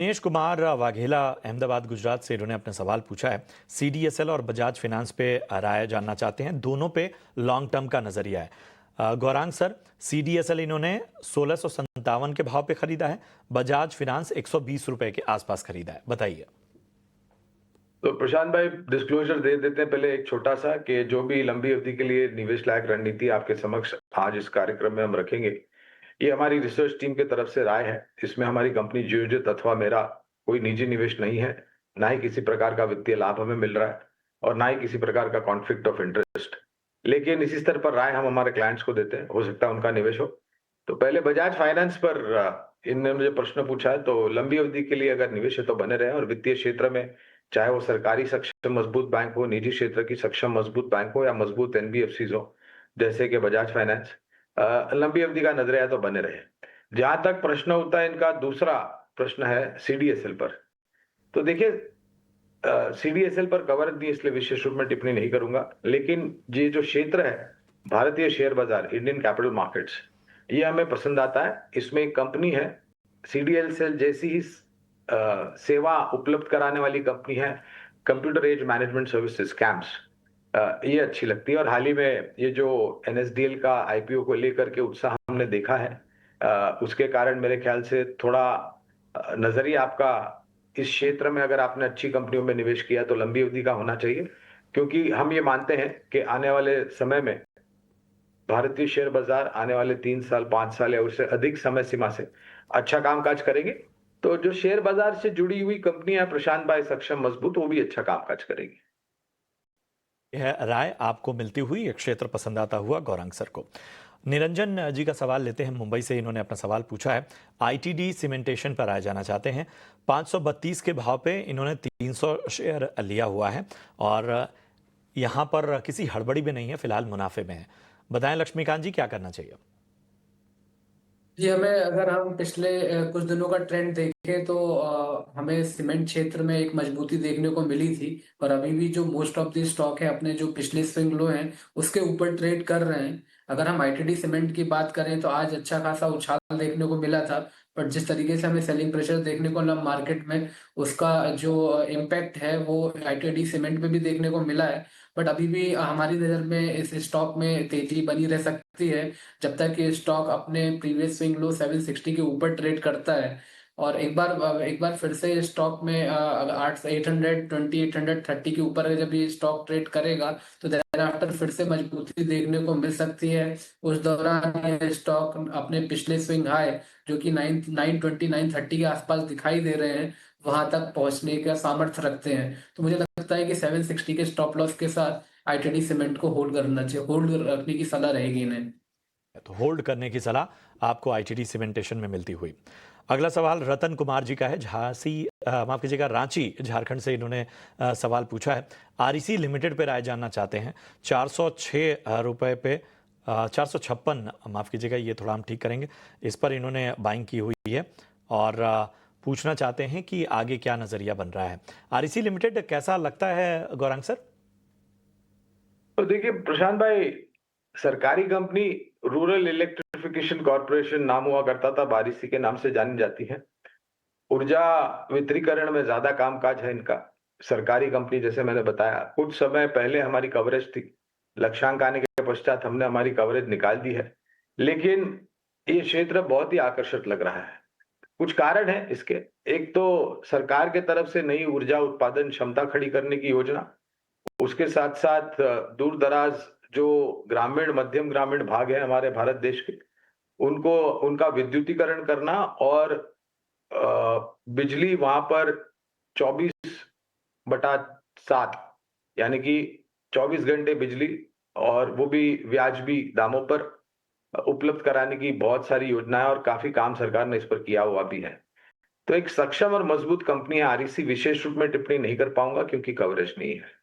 दिनेश कुमार वाघेला अहमदाबाद गुजरात से इन्होंने अपना सवाल पूछा है। सीडीएसएल और बजाज फाइनेंस पे राय जानना चाहते हैं। दोनों पे लॉन्ग टर्म का नजरिया है। गौरांग सर, सीडीएसएल इन्होंने 1657 के भाव पे खरीदा है, बजाज फाइनेंस 120 रुपए के आसपास खरीदा है। बताइए। तो प्रशांत भाई, डिस्क्लोजर दे देते हैं पहले एक छोटा सा कि जो भी लंबी अवधि के लिए निवेश लायक रणनीति आपके समक्ष आज इस कार्यक्रम में हम रखेंगे, ये हमारी रिसर्च टीम की तरफ से राय है। इसमें हमारी कंपनी जियोजित अथवा मेरा कोई निजी निवेश नहीं है, ना ही किसी प्रकार का वित्तीय लाभ हमें मिल रहा है और ना ही किसी प्रकार का कॉन्फ्लिक्ट ऑफ इंटरेस्ट। लेकिन इसी स्तर पर राय हम हमारे क्लाइंट्स को देते हैं, हो सकता है उनका निवेश हो। तो पहले बजाज फाइनेंस पर इनने मुझे प्रश्न पूछा है, तो लंबी अवधि के लिए अगर निवेश है तो बने रहे। और वित्तीय क्षेत्र में चाहे वो सरकारी सक्षम मजबूत बैंक हो, निजी क्षेत्र की सक्षम मजबूत बैंक हो या मजबूत एनबीएफसीज हो जैसे कि बजाज फाइनेंस, लंबी अवधि का नजरिया तो बने रहे। जहां तक प्रश्न होता है, इनका दूसरा प्रश्न है सीडीएसएल पर। तो देखिए, सीडीएसएल पर कवर दी इसलिए विशेष रूप में टिप्पणी नहीं करूंगा, लेकिन ये जो क्षेत्र है भारतीय शेयर बाजार, इंडियन कैपिटल मार्केट्स, ये हमें पसंद आता है। इसमें एक कंपनी है सीडीएसएल जैसी ही सेवा उपलब्ध कराने वाली कंपनी है, computer age management services CAMS, ये अच्छी लगती है। और हाल ही में ये जो एनएसडीएल का आईपीओ को लेकर के उत्साह हमने देखा है, उसके कारण मेरे ख्याल से थोड़ा नजरिया आपका इस क्षेत्र में, अगर आपने अच्छी कंपनियों में निवेश किया तो लंबी अवधि का होना चाहिए। क्योंकि हम ये मानते हैं कि आने वाले समय में भारतीय शेयर बाजार आने वाले 3 साल, 5 साल या उससे अधिक समय सीमा से अच्छा कामकाज करेगी। तो जो शेयर बाजार से जुड़ी हुई कंपनियां प्रशांत भाई सक्षम मजबूत, वो भी अच्छा कामकाज करेगी। यह राय आपको मिलती हुई, ये क्षेत्र पसंद आता हुआ गौरांग सर को। निरंजन जी का सवाल लेते हैं मुंबई से। इन्होंने अपना सवाल पूछा है, आईटीडी सीमेंटेशन पर राय जाना चाहते हैं। 532 के भाव पे इन्होंने 300 शेयर लिया हुआ है और यहाँ पर किसी हड़बड़ी में नहीं है, फिलहाल मुनाफे में है। बताएं लक्ष्मीकांत जी, क्या करना चाहिए? जी, हमें अगर हम पिछले कुछ दिनों का ट्रेंड देखें तो हमें सीमेंट क्षेत्र में एक मजबूती देखने को मिली थी। पर अभी भी जो मोस्ट ऑफ द स्टॉक है अपने जो पिछले स्विंग लो हैं उसके ऊपर ट्रेड कर रहे हैं। अगर हम आईटीडी सीमेंट की बात करें तो आज अच्छा खासा उछाल देखने को मिला था, पर जिस तरीके से हमें सेलिंग प्रेशर देखने को मिला मार्केट में, उसका जो इम्पैक्ट है वो आईटीडी सीमेंट पे भी देखने को मिला है। बट अभी भी हमारी नज़र में इस स्टॉक में तेजी बनी रह सकती है जब तक ये स्टॉक अपने प्रीवियस स्विंग लो 760 के ऊपर ट्रेड करता है। और एक बार फिर से ये स्टॉक में 820 830 के ऊपर जब ये स्टॉक ट्रेड करेगा तो देन आफ्टर फिर से मजबूती देखने को मिल सकती है। उस दौरान ये स्टॉक अपने पिछले स्विंग हाई जो कि 920 930 के आसपास दिखाई दे रहे हैं, वहां तक पहुंचने का सामर्थ्य रखते हैं। तो मुझे लगता है कि 760 के स्टॉप लॉस के साथ आईटीडी सीमेंट को होल्ड करना चाहिए, होल्ड रखने की सलाह रहेगी इन्हें। तो होल्ड करने की सलाह आपको आईटीडी सीमेंटेशन में मिलती हुई। अगला सवाल रतन कुमार जी का है, माफ कीजिएगा, रांची झारखंड से इन्होंने सवाल पूछा है। आरईसी लिमिटेड पे राय जानना चाहते हैं। 406 रुपए पे 456, माफ कीजिएगा, ये थोड़ा हम ठीक करेंगे, इस पर इन्होंने बाइंग की हुई है और पूछना चाहते हैं कि आगे क्या नजरिया बन रहा है। आरईसी लिमिटेड कैसा लगता है गौरांग सर? तो देखिए प्रशांत भाई, सरकारी कंपनी रूरल इलेक्ट्रिफिकेशन कॉर्पोरेशन नाम हुआ करता था, बारिशी के नाम से जानी जाती है। ऊर्जा वितरीकरण में ज्यादा कामकाज है इनका। सरकारी कंपनी, जैसे मैंने बताया, कुछ समय पहले हमारी कवरेज थी, लक्ष्यांक आने के पश्चात हमने हमारी कवरेज निकाल दी है। लेकिन ये क्षेत्र बहुत ही आकर्षक लग रहा है। कुछ कारण है इसके। एक तो सरकार के तरफ से नई ऊर्जा उत्पादन क्षमता खड़ी करने की योजना, उसके साथ साथ दूर दराज जो ग्रामीण, मध्यम ग्रामीण भाग है हमारे भारत देश के, उनको उनका विद्युतीकरण करना और बिजली वहां पर 24/7, यानी कि 24 घंटे बिजली, और वो भी व्याजबी दामों पर उपलब्ध कराने की बहुत सारी योजनाएं और काफी काम सरकार ने इस पर किया हुआ भी है। तो एक सक्षम और मजबूत कंपनी है आरईसी। विशेष रूप में टिप्पणी नहीं कर पाऊंगा क्योंकि कवरेज नहीं है।